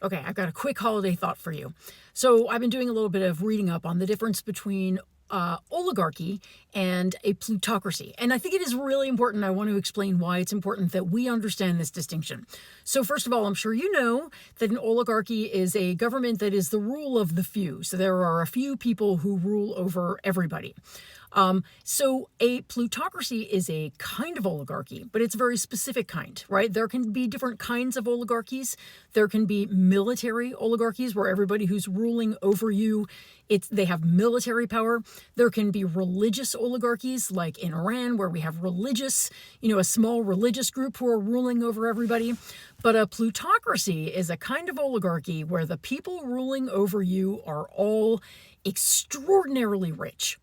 Okay, I've got a quick holiday thought for you. So, I've been doing a little bit of reading up on the difference between oligarchy and a plutocracy. And I think it is really important. I want to explain why it's important that we understand this distinction. So, first of all, I'm sure you know that an oligarchy is a government that is the rule of the few. So, there are a few people who rule over everybody. So a plutocracy is a kind of oligarchy, but it's a very specific kind, right? There can be different kinds of oligarchies. There can be military oligarchies where everybody who's ruling over you, they have military power. There can be religious oligarchies like in Iran where we have a small religious group who are ruling over everybody. But a plutocracy is a kind of oligarchy where the people ruling over you are all extraordinarily rich.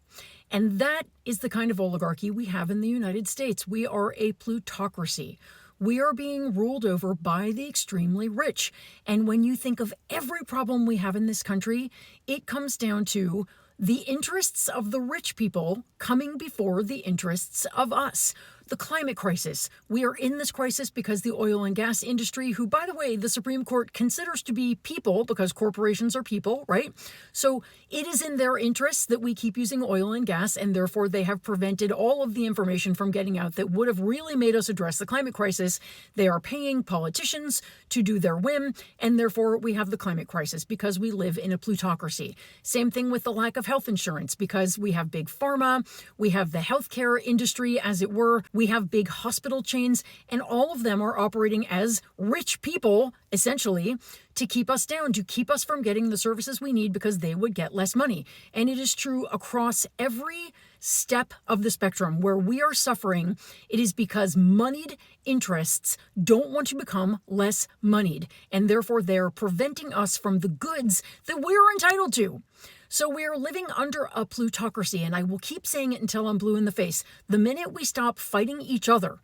And that is the kind of oligarchy we have in the United States. We are a plutocracy. We are being ruled over by the extremely rich. And when you think of every problem we have in this country, it comes down to the interests of the rich people coming before the interests of us. The climate crisis. We are in this crisis because the oil and gas industry, who, by the way, the Supreme Court considers to be people because corporations are people, right? So it is in their interests that we keep using oil and gas, and therefore they have prevented all of the information from getting out that would have really made us address the climate crisis. They are paying politicians to do their whim, and therefore we have the climate crisis because we live in a plutocracy. Same thing with the lack of health insurance because we have big pharma, we have the healthcare industry, as it were. We have big hospital chains, and all of them are operating as rich people, essentially, to keep us down, to keep us from getting the services we need because they would get less money. And it is true across every step of the spectrum where we are suffering. It is because moneyed interests don't want to become less moneyed, and therefore they're preventing us from the goods that we're entitled to. So we're living under a plutocracy, and I will keep saying it until I'm blue in the face. The minute we stop fighting each other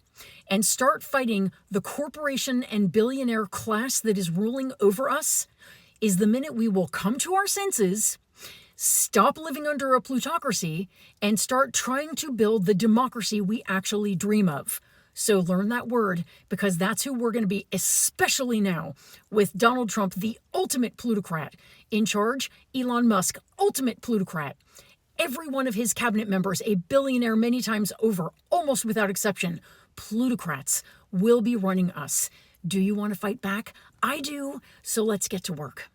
and start fighting the corporation and billionaire class that is ruling over us is the minute we will come to our senses, stop living under a plutocracy, and start trying to build the democracy we actually dream of. So learn that word, because that's who we're going to be, especially now with Donald Trump, the ultimate plutocrat in charge, Elon Musk, ultimate plutocrat. Every one of his cabinet members, a billionaire many times over, almost without exception, plutocrats will be running us. Do you want to fight back? I do. So let's get to work.